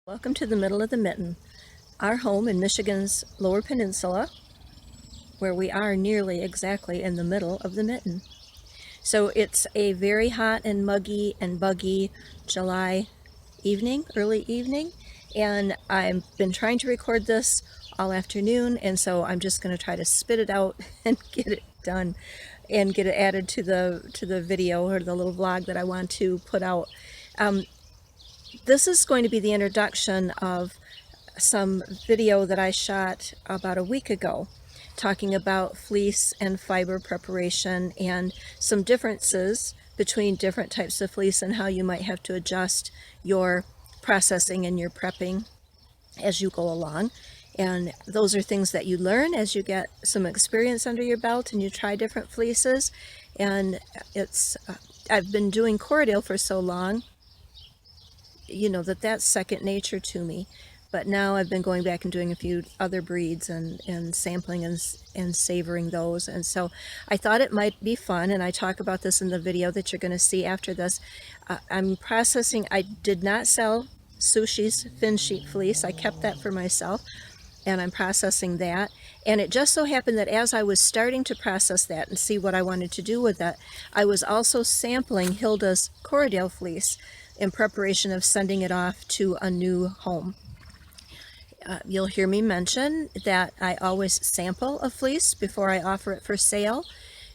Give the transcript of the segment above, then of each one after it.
Welcome to the middle of the mitten, our home in Michigan's Lower Peninsula, where we are nearly exactly in the middle of the mitten. So it's a very hot and muggy and buggy July evening, early evening, and I've been trying to record this all afternoon, and so I'm just going to try to spit it out and get it done and get it added to the video or the little vlog that I want to put out. This is going to be the introduction of some video that I shot about a week ago talking about fleece and fiber preparation and some differences between different types of fleece and how you might have to adjust your processing and your prepping as you go along. And those are things that you learn as you get some experience under your belt and you try different fleeces. And I've been doing Corriedale for so long, you know, that's second nature to me. But now I've been going back and doing a few other breeds and sampling and savoring those. And so I thought it might be fun, and I talk about this in the video that you're going to see after this. I'm processing. I did not sell Sushi's Finnsheep fleece. I kept that for myself, and I'm processing that. And it just so happened that as I was starting to process that and see what I wanted to do with that, I was also sampling Hilda's Corriedale fleece in preparation of sending it off to a new home. You'll hear me mention that I always sample a fleece before I offer it for sale,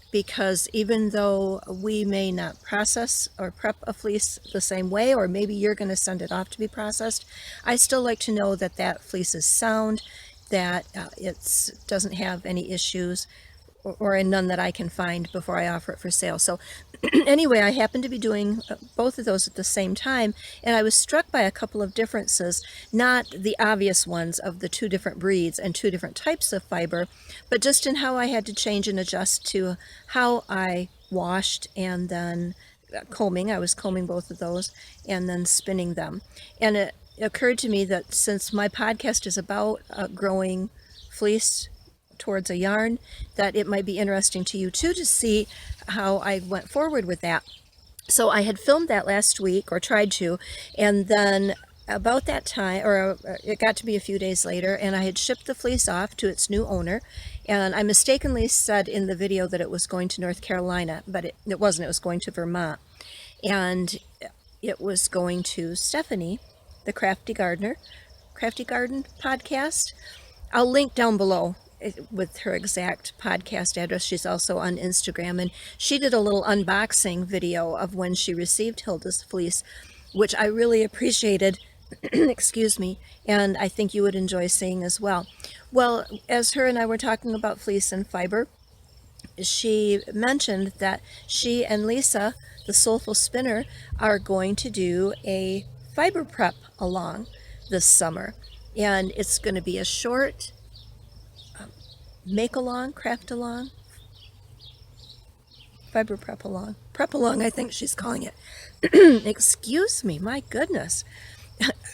because even though we may not process or prep a fleece the same way, or maybe you're going to send it off to be processed, I still like to know that that fleece is sound, that it doesn't have any issues, or none that I can find before I offer it for sale. So anyway, I happened to be doing both of those at the same time, and I was struck by a couple of differences, not the obvious ones of the two different breeds and two different types of fiber, but just in how I had to change and adjust to how I washed and then combing. I was combing both of those and then spinning them. And it occurred to me that since my podcast is about growing fleece towards a yarn, that it might be interesting to you too to see how I went forward with that. So I had filmed that last week, or tried to, and then about that time, or it got to be a few days later, and I had shipped the fleece off to its new owner, and I mistakenly said in the video that it was going to North Carolina, but it wasn't. It was going to Vermont, and it was going to Stephanie, the Crafty Garden Podcast. I'll link down below with her exact podcast address. She's also on Instagram, and she did a little unboxing video of when she received Hilda's fleece, which I really appreciated. Excuse me, and I think you would enjoy seeing as well. Well, as her and I were talking about fleece and fiber, she mentioned that she and Lisa, the Soulful Spinner, are going to do a fiber prep along this summer, and it's going to be a short make along, craft along, fiber prep along, I think she's calling it. Excuse me, my goodness.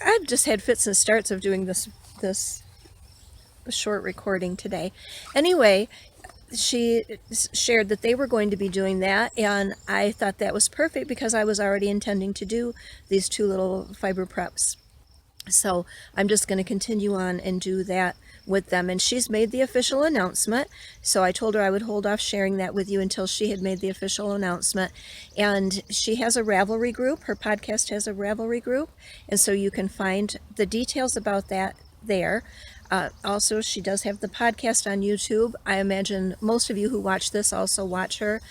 I've just had fits and starts of doing this short recording today. Anyway, she shared that they were going to be doing that, and I thought that was perfect because I was already intending to do these two little fiber preps. So I'm just going to continue on and do that with them. And she's made the official announcement, so I told her I would hold off sharing that with you until she had made the official announcement. And she has a Ravelry group. Her podcast has a Ravelry group, and so you can find the details about that there. Also, she does have the podcast on YouTube. I imagine most of you who watch this also watch her.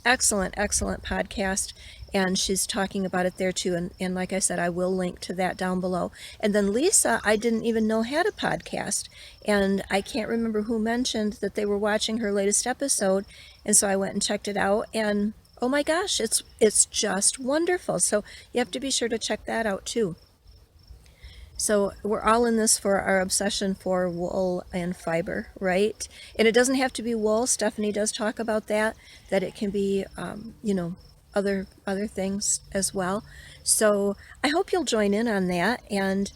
Excellent podcast, and she's talking about it there too, and like I said, I will link to that down below. And then Lisa, I didn't even know had a podcast, and I can't remember who mentioned that they were watching her latest episode, and so I went and checked it out, and oh my gosh, it's just wonderful. So you have to be sure to check that out too. So we're all in this for our obsession for wool and fiber, right? And it doesn't have to be wool. Stephanie does talk about that it can be, other things as well. So I hope you'll join in on that. And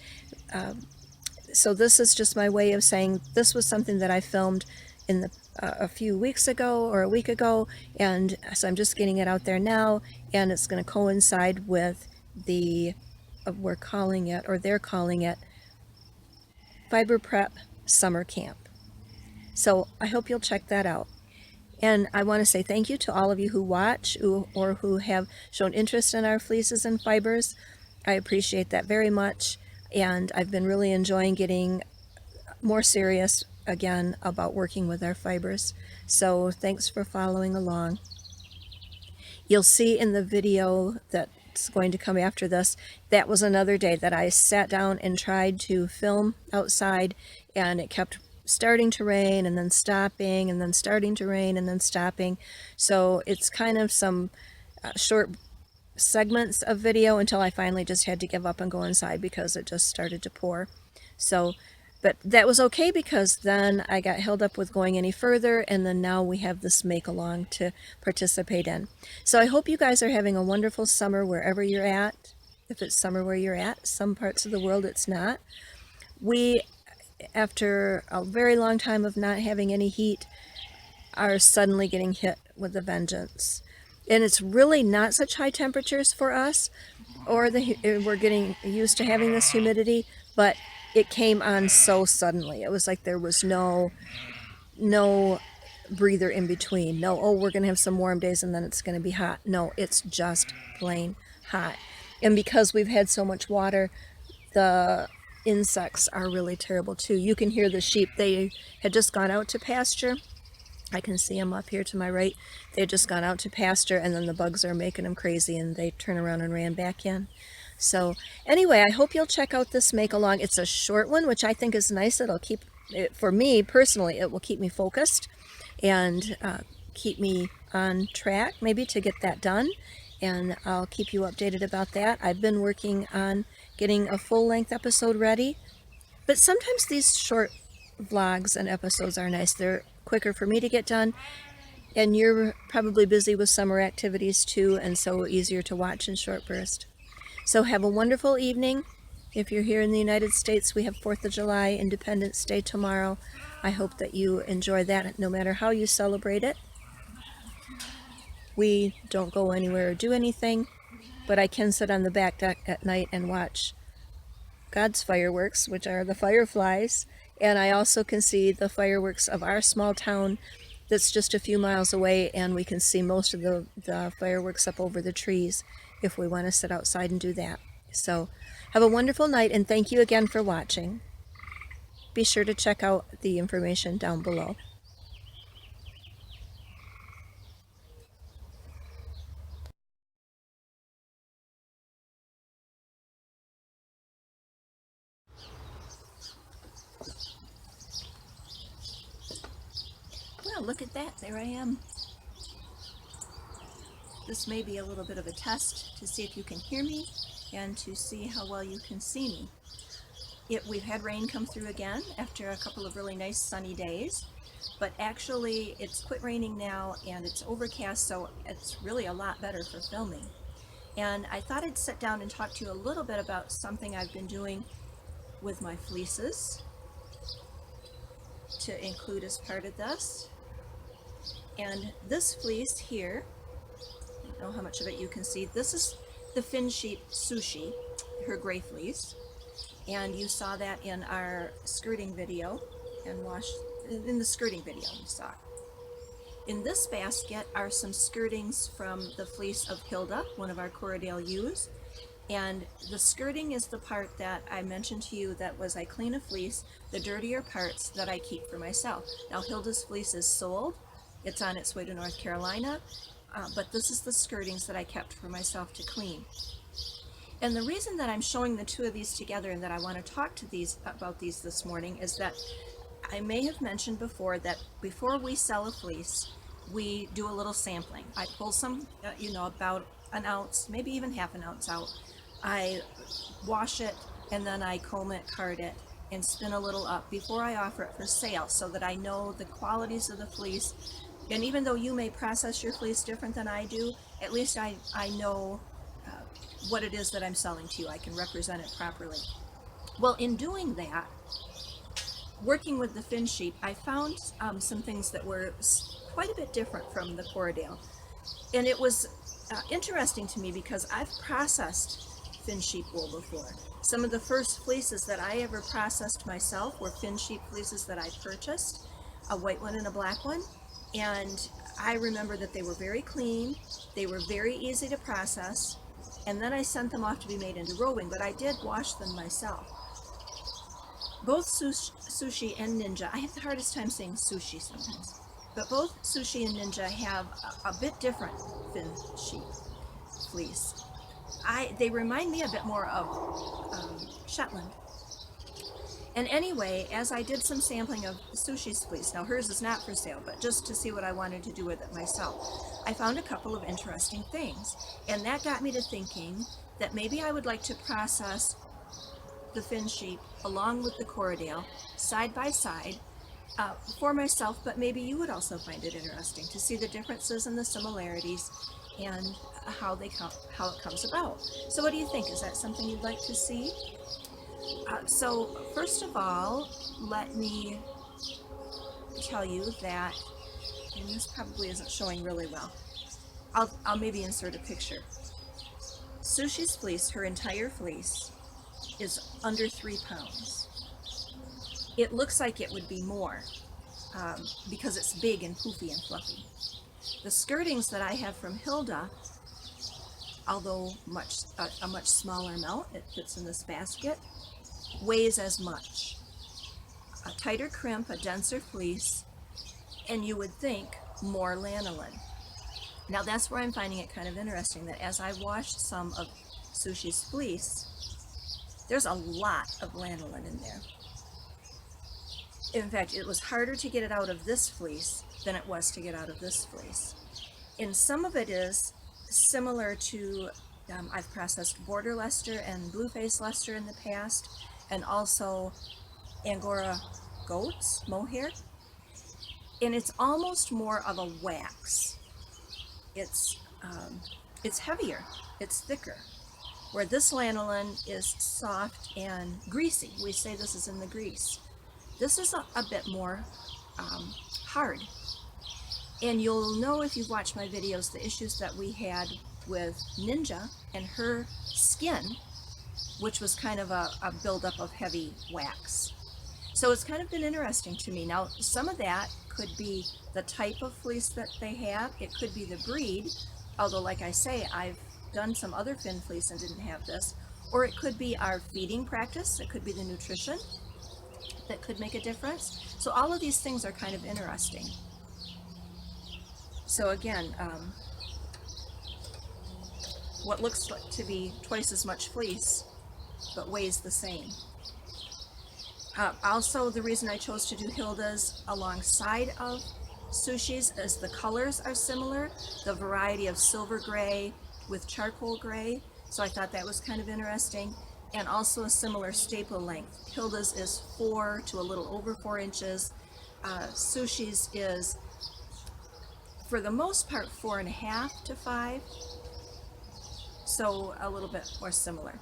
so this is just my way of saying this was something that I filmed in a few weeks ago or a week ago. And so I'm just getting it out there now, and it's going to coincide with the we're calling it, or they're calling it, Fiber Prep Summer Camp. So I hope you'll check that out. And I want to say thank you to all of you who watch or who have shown interest in our fleeces and fibers. I appreciate that very much. And I've been really enjoying getting more serious again about working with our fibers. So thanks for following along. You'll see in the video that's going to come after this, that was another day that I sat down and tried to film outside, and it kept starting to rain and then stopping and then starting to rain and then stopping. So it's kind of some short segments of video until I finally just had to give up and go inside because it just started to pour. So, but that was okay, because then I got held up with going any further, and then now we have this make along to participate in. So I hope you guys are having a wonderful summer wherever you're at. If it's summer where you're at, some parts of the world it's not. We, after a very long time of not having any heat, are suddenly getting hit with a vengeance. And it's really not such high temperatures for us, or we're getting used to having this humidity, but it came on so suddenly. It was like there was no breather in between. No, oh, we're going to have some warm days and then it's going to be hot. No, it's just plain hot. And because we've had so much water, the insects are really terrible too. You can hear the sheep. They had just gone out to pasture. I can see them up here to my right. They had just gone out to pasture, and then the bugs are making them crazy, and they turn around and ran back in. So anyway, I hope you'll check out this make along. It's a short one, which I think is nice. It'll keep it, for me personally, it will keep me focused and keep me on track maybe to get that done. And I'll keep you updated about that. I've been working on getting a full-length episode ready, but sometimes these short vlogs and episodes are nice. They're quicker for me to get done, and you're probably busy with summer activities too, and so easier to watch in short bursts. So have a wonderful evening. If you're here in the United States, we have 4th of July, Independence Day tomorrow. I hope that you enjoy that no matter how you celebrate it. We don't go anywhere or do anything, but I can sit on the back deck at night and watch God's fireworks, which are the fireflies, and I also can see the fireworks of our small town that's just a few miles away, and we can see most of the fireworks up over the trees if we want to sit outside and do that. So have a wonderful night, and thank you again for watching. Be sure to check out the information down below. Well, look at that. There I am. This may be a little bit of a test to see if you can hear me and to see how well you can see me. We've had rain come through again after a couple of really nice sunny days, but actually it's quit raining now and it's overcast, so it's really a lot better for filming. And I thought I'd sit down and talk to you a little bit about something I've been doing with my fleeces to include as part of this. And this fleece here, I don't know how much of it you can see, this is the Finnsheep Sushi, her gray fleece. And you saw that in our skirting video, and in the skirting video you saw it. In this basket are some skirtings from the fleece of Hilda, one of our Corriedale ewes. And the skirting is the part that I mentioned to you that was I clean a fleece, the dirtier parts that I keep for myself. Now Hilda's fleece is sold, it's on its way to North Carolina, but this is the skirtings that I kept for myself to clean. And the reason that I'm showing the two of these together and that I want to talk to about these this morning is that I may have mentioned before that before we sell a fleece, we do a little sampling. I pull some, about an ounce, maybe even half an ounce out. I wash it and then I comb it, card it, and spin a little up before I offer it for sale so that I know the qualities of the fleece. And even though you may process your fleece different than I do, at least I know what it is that I'm selling to you. I can represent it properly. Well, in doing that, working with the Finnsheep, I found some things that were quite a bit different from the Corriedale. And it was interesting to me because I've processed Finnsheep wool before. Some of the first fleeces that I ever processed myself were Finnsheep fleeces that I purchased, a white one and a black one, and I remember that they were very clean, they were very easy to process, and then I sent them off to be made into roving, but I did wash them myself. Both Sushi and Ninja, I have the hardest time saying Sushi sometimes, but both Sushi and Ninja have a bit different Finnsheep fleece. They remind me a bit more of Shetland. And anyway, as I did some sampling of Sushi's fleece, now hers is not for sale, but just to see what I wanted to do with it myself, I found a couple of interesting things. And that got me to thinking that maybe I would like to process the Finnsheep along with the Corriedale side by side for myself, but maybe you would also find it interesting to see the differences and the similarities and how it comes about. So what do you think? Is that something you'd like to see? So first of all, let me tell you that, and this probably isn't showing really well, I'll maybe insert a picture. Sushi's fleece, her entire fleece, is under 3 pounds. It looks like it would be more because it's big and poofy and fluffy. The skirtings that I have from Hilda, although a much smaller amount, it fits in this basket, weighs as much. A tighter crimp, a denser fleece, and you would think more lanolin. Now that's where I'm finding it kind of interesting, that as I washed some of Sushi's fleece, there's a lot of lanolin in there. In fact, it was harder to get it out of this fleece than it was to get out of this fleece. And some of it is similar to, I've processed border Leicester and blueface Leicester in the past, and also Angora goats, mohair. And it's almost more of a wax. It's heavier, it's thicker. Where this lanolin is soft and greasy. We say this is in the grease. This is a bit more hard. And you'll know if you've watched my videos the issues that we had with Ninja and her skin, which was kind of a buildup of heavy wax. So it's kind of been interesting to me. Now, some of that could be the type of fleece that they have. It could be the breed, although like I say, I've done some other Finn fleece and didn't have this, or it could be our feeding practice, it could be the nutrition that could make a difference. So all of these things are kind of interesting. So again, what looks like to be twice as much fleece but weighs the same. Also, the reason I chose to do Hilda's alongside of Sushi's is the colors are similar, the variety of silver gray with charcoal gray, so I thought that was kind of interesting, and also a similar staple length. Hilda's is 4 to a little over 4 inches. Sushi's is, for the most part, 4.5 to 5, so a little bit more similar.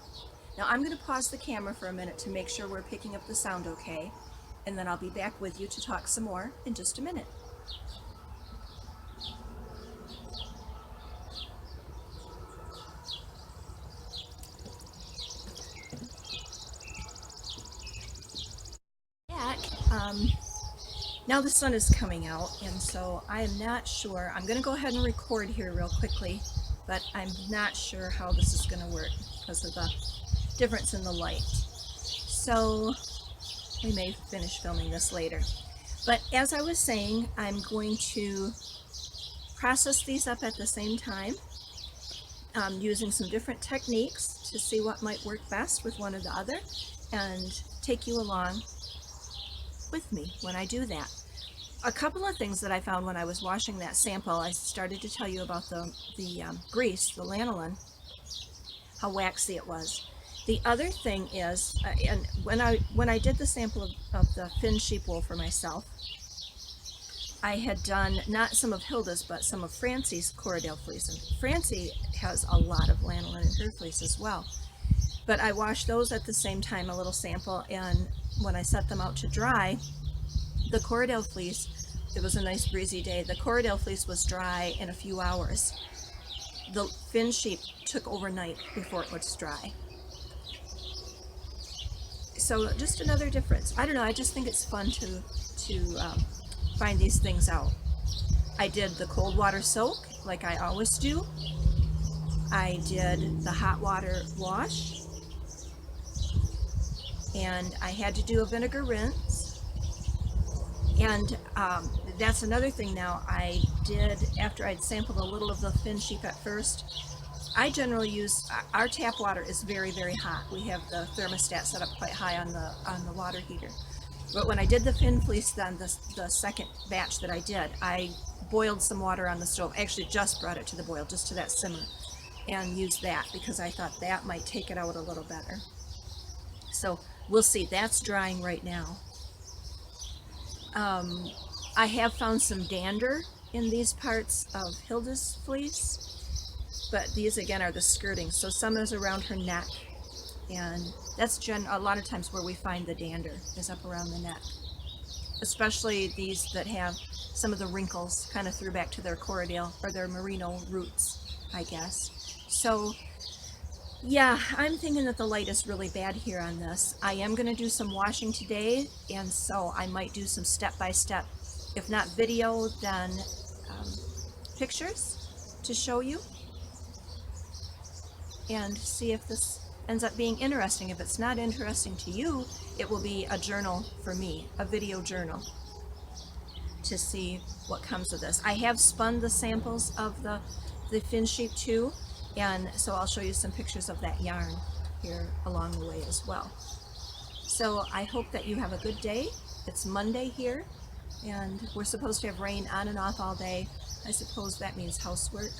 Now I'm going to pause the camera for a minute to make sure we're picking up the sound okay, and then I'll be back with you to talk some more in just a minute. Now the sun is coming out, and so I am not sure. I'm going to go ahead and record here real quickly, but I'm not sure how this is going to work because of the difference in the light. So we may finish filming this later. But as I was saying, I'm going to process these up at the same time, using some different techniques to see what might work best with one or the other, and take you along with me when I do that. A couple of things that I found when I was washing that sample, I started to tell you about the grease, the lanolin, how waxy it was. The other thing is, and when I did the sample of the Finnsheep wool for myself, I had done not some of Hilda's, but some of Francie's Corriedale fleece. And Francie has a lot of lanolin in her fleece as well. But I washed those at the same time, a little sample, and when I set them out to dry, the Corriedale fleece, it was a nice breezy day, the Corriedale fleece was dry in a few hours. The Finnsheep took overnight before it was dry. So just another difference. I don't know, I just think it's fun to find these things out. I did the cold water soak like I always do. I did the hot water wash, and I had to do a vinegar rinse. And that's another thing now. I did, after I'd sampled a little of the Finnsheep at first, I generally use, our tap water is very, very hot. We have the thermostat set up quite high on the water heater. But when I did the Finn fleece, then the second batch that I did, I boiled some water on the stove. Actually just brought it to the boil, just to that simmer, and used that because I thought that might take it out a little better. So we'll see. That's drying right now. I have found some dander in these parts of Hilda's fleece, but these again are the skirting. So some is around her neck, and that's a lot of times where we find the dander is up around the neck, especially these that have some of the wrinkles kind of through back to their Corriedale or their merino roots, I guess. So yeah, I'm thinking that the light is really bad here on this. I am going to do some washing today, and so I might do some step-by-step, if not video, then pictures to show you, and see if this ends up being interesting. If it's not interesting to you, it will be a journal for me, a video journal, to see what comes of this. I have spun the samples of the Finnsheep too, and so I'll show you some pictures of that yarn here along the way as well. So I hope that you have a good day. It's Monday here, and we're supposed to have rain on and off all day. I suppose that means housework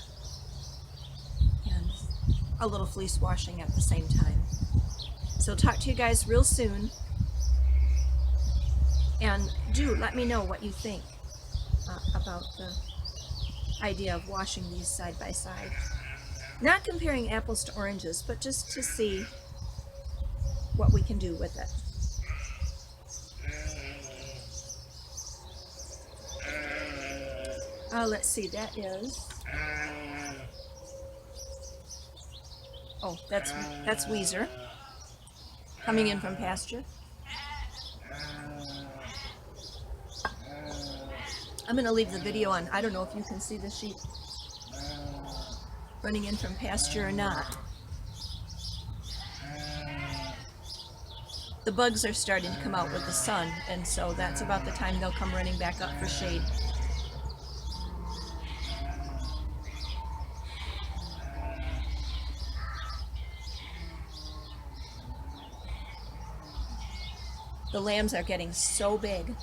and a little fleece washing at the same time. So talk to you guys real soon, and do let me know what you think about the idea of washing these side by side. Not comparing apples to oranges, but just to see what we can do with it. Let's see, that is, oh, that's Weezer coming in from pasture. I'm going to leave the video on. I don't know if you can see the sheep running in from pasture or not. The bugs are starting to come out with the sun, and so that's about the time they'll come running back up for shade. The lambs are getting so big.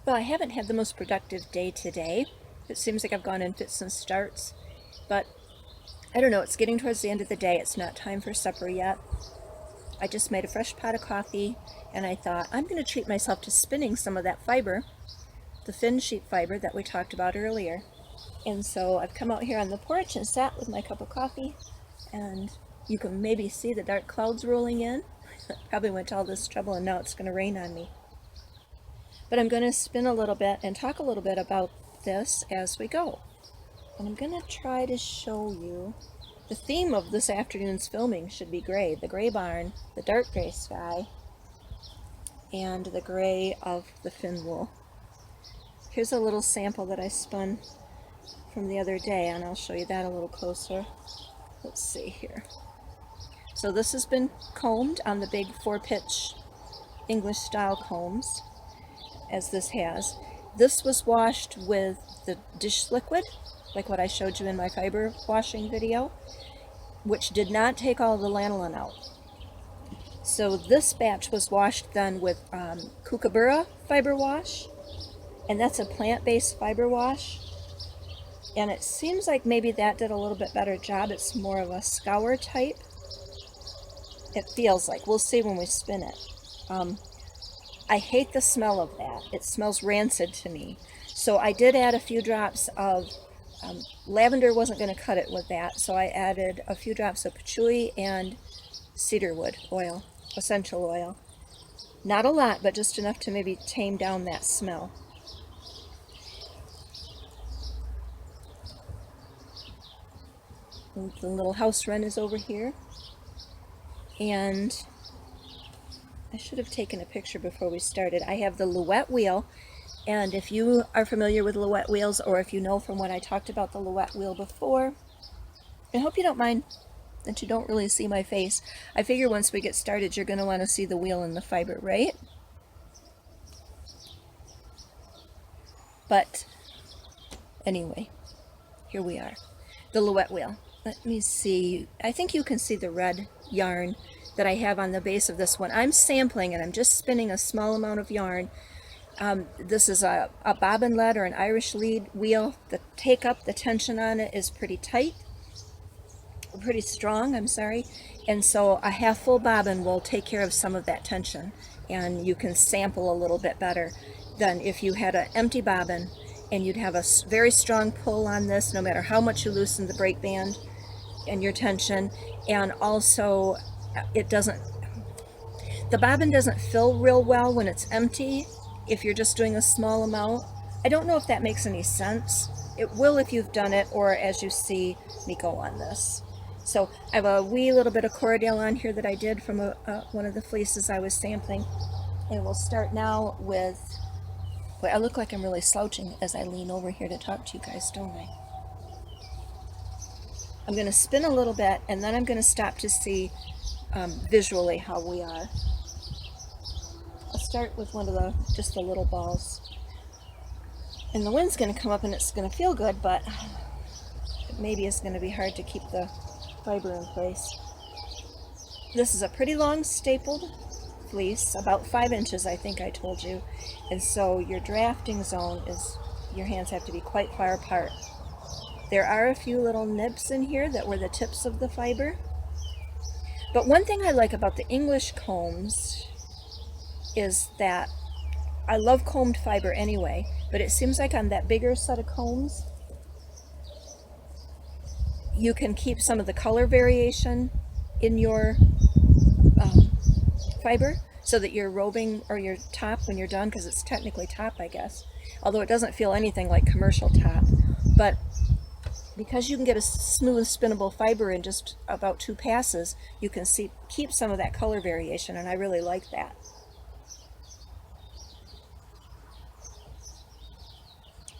Well, I haven't had the most productive day today. It seems like I've gone in fits and starts, but I don't know, it's getting towards the end of the day. It's not time for supper yet. I just made a fresh pot of coffee, and I thought I'm going to treat myself to spinning some of that fiber, the Finnsheep fiber that we talked about earlier. And so I've come out here on the porch and sat with my cup of coffee, and you can maybe see the dark clouds rolling in. Probably went to all this trouble and now it's going to rain on me. But I'm going to spin a little bit and talk a little bit about this as we go. And I'm going to try to show you the theme of this afternoon's filming should be gray. The gray barn, the dark gray sky, and the gray of the fin wool. Here's a little sample that I spun from the other day, and I'll show you that a little closer. Let's see here. So this has been combed on the big 4-pitch English style combs, as this has. This was washed with the dish liquid, like what I showed you in my fiber washing video, which did not take all the lanolin out. So this batch was washed then with kookaburra fiber wash, and that's a plant-based fiber wash. And it seems like maybe that did a little bit better job. It's more of a scour type. It feels like. We'll see when we spin it. I hate the smell of that. It smells rancid to me. So I did add a few drops of lavender. Wasn't going to cut it with that, so I added a few drops of patchouli and cedarwood oil, essential oil. Not a lot, but just enough to maybe tame down that smell. The little house wren is over here, and I should have taken a picture before we started. I have the Louette wheel, and if you are familiar with Louette wheels, or if you know from what I talked about the Louette wheel before, I hope you don't mind that you don't really see my face. I figure once we get started, you're going to want to see the wheel and the fiber, right? But anyway, here we are. The Louette wheel. Let me see. I think you can see the red yarn that I have on the base of this one. I'm sampling and I'm just spinning a small amount of yarn. This is a bobbin lead or an Irish lead wheel. The take-up, the tension on it is pretty tight. Pretty strong, I'm sorry. And so a half full bobbin will take care of some of that tension. And you can sample a little bit better than if you had an empty bobbin, and you'd have a very strong pull on this no matter how much you loosen the break band and your tension. And also the bobbin doesn't fill real well when it's empty if you're just doing a small amount. I don't know if that makes any sense. It will if you've done it, or as you see me go on this. So I have a wee little bit of Corriedale on here that I did from one of the fleeces I was sampling. And we'll start now with, boy, I look like I'm really slouching as I lean over here to talk to you guys, don't I? I'm going to spin a little bit, and then I'm going to stop to see visually how we are. I'll start with just the little balls. And the wind's going to come up and it's going to feel good, but maybe it's going to be hard to keep the fiber in place. This is a pretty long stapled fleece, about 5 inches, I think I told you. And so your drafting zone is, your hands have to be quite far apart. There are a few little nibs in here that were the tips of the fiber. But one thing I like about the English combs is that I love combed fiber anyway, but it seems like on that bigger set of combs, you can keep some of the color variation in your fiber so that your roving or your top when you're done, because it's technically top, I guess, although it doesn't feel anything like commercial top, but because you can get a smooth spinnable fiber in just about 2 passes, you can keep some of that color variation, and I really like that.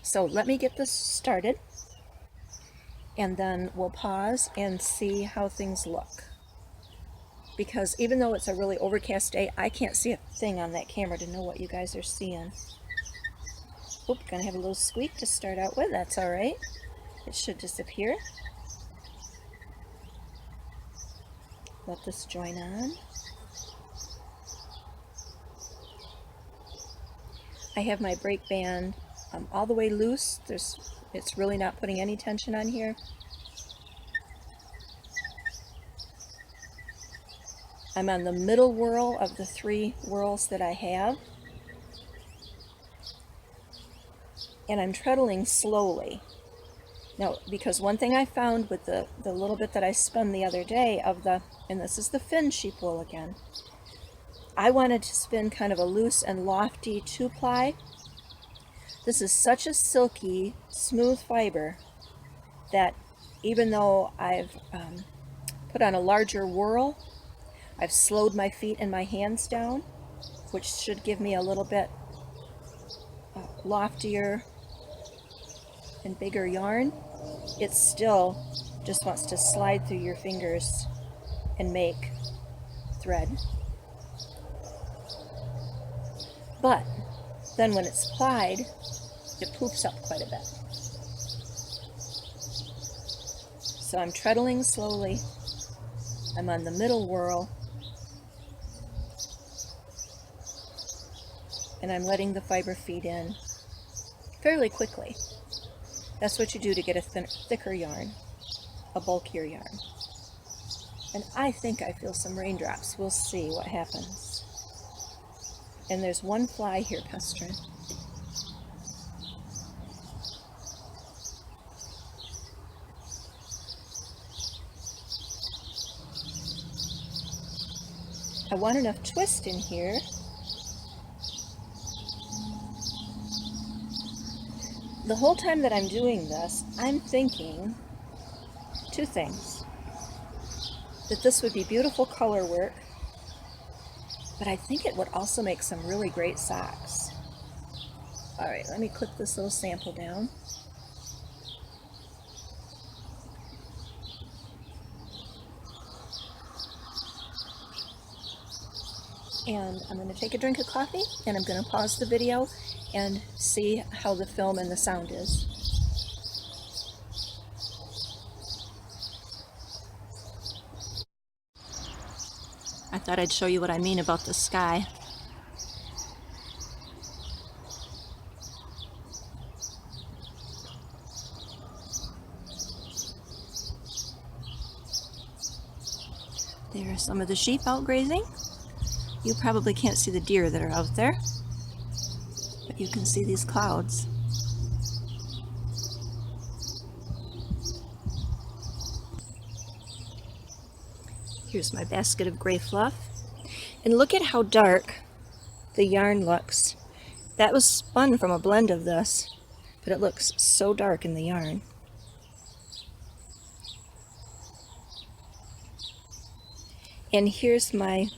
So let me get this started, and then we'll pause and see how things look. Because even though it's a really overcast day, I can't see a thing on that camera to know what you guys are seeing. Oop, gonna have a little squeak to start out with. That's all right. It should disappear. Let this join on. I have my break band all the way loose. It's really not putting any tension on here. I'm on the middle whirl of the 3 whirls that I have. And I'm treadling slowly. Now, because one thing I found with the little bit that I spun the other day and this is the Finnsheep wool again, I wanted to spin kind of a loose and lofty 2-ply. This is such a silky, smooth fiber that even though I've put on a larger whirl, I've slowed my feet and my hands down, which should give me a little bit loftier and bigger yarn. It still just wants to slide through your fingers and make thread. But then when it's plied, it poofs up quite a bit. So I'm treadling slowly. I'm on the middle whirl. And I'm letting the fiber feed in. fairly quickly. That's what you do to get a thicker yarn, a bulkier yarn. And I think I feel some raindrops. We'll see what happens. And there's one fly here pestering. I want enough twist in here the whole time that I'm doing this, I'm thinking two things. That this would be beautiful color work, but I think it would also make some really great socks. All right, let me clip this little sample down. And I'm going to take a drink of coffee, and I'm going to pause the video and see how the film and the sound is. I thought I'd show you what I mean about the sky. There are some of the sheep out grazing. You probably can't see the deer that are out there, but you can see these clouds. Here's my basket of gray fluff. And look at how dark the yarn looks. That was spun from a blend of this, but it looks so dark in the yarn. And here's my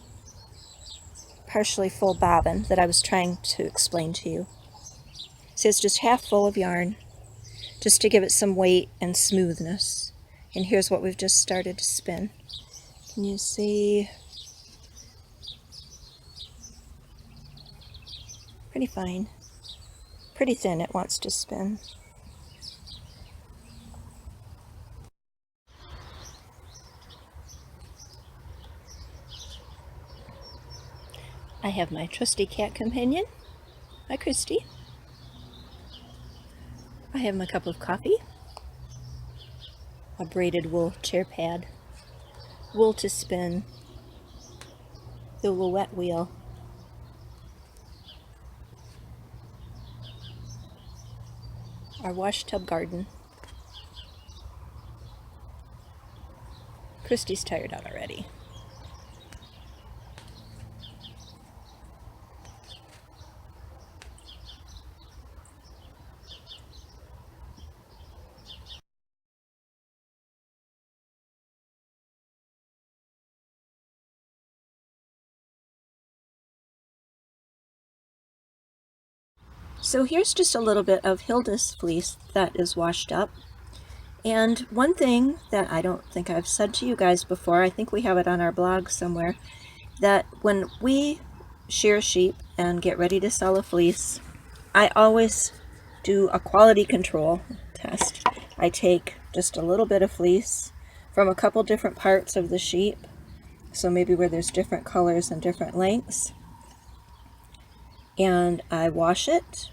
partially full bobbin that I was trying to explain to you. See, it's just half full of yarn, just to give it some weight and smoothness. And here's what we've just started to spin. Can you see? Pretty fine. Pretty thin, it wants to spin. I have my trusty cat companion. Hi, Christy. I have my cup of coffee. A braided wool chair pad. Wool to spin. The Wet wheel. Our wash tub garden. Christy's tired out already. So here's just a little bit of Hilda's fleece that is washed up. And one thing that I don't think I've said to you guys before, I think we have it on our blog somewhere, that when we shear sheep and get ready to sell a fleece, I always do a quality control test. I take just a little bit of fleece from a couple different parts of the sheep, so maybe where there's different colors and different lengths, and I wash it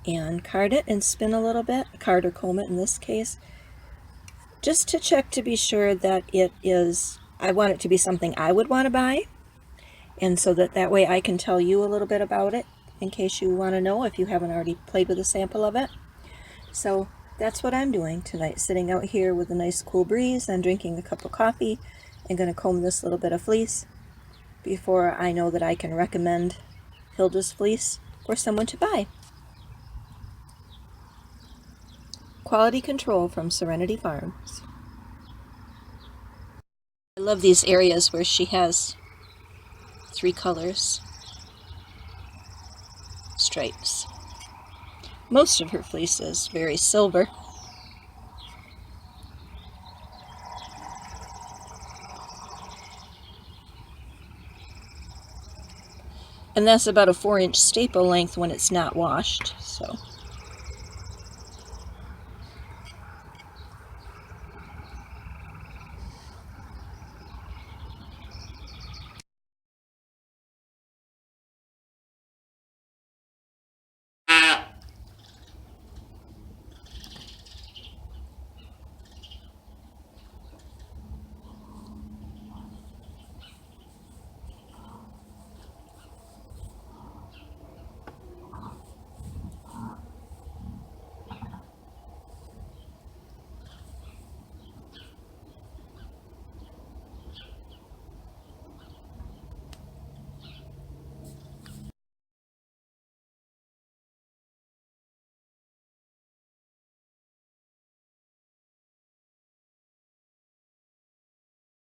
and card it and spin a little bit, card or comb it in this case, just to check to be sure that it is, I want it to be something I would want to buy, and so that way I can tell you a little bit about it in case you want to know if you haven't already played with a sample of it. So that's what I'm doing tonight, sitting out here with a nice cool breeze and drinking a cup of coffee and going to comb this little bit of fleece before I know that I can recommend Hilda's fleece for someone to buy. Quality control from Serenity Farms. I love these areas where she has 3 colors, stripes. Most of her fleece is very silver. And that's about a 4-inch staple length when it's not washed, so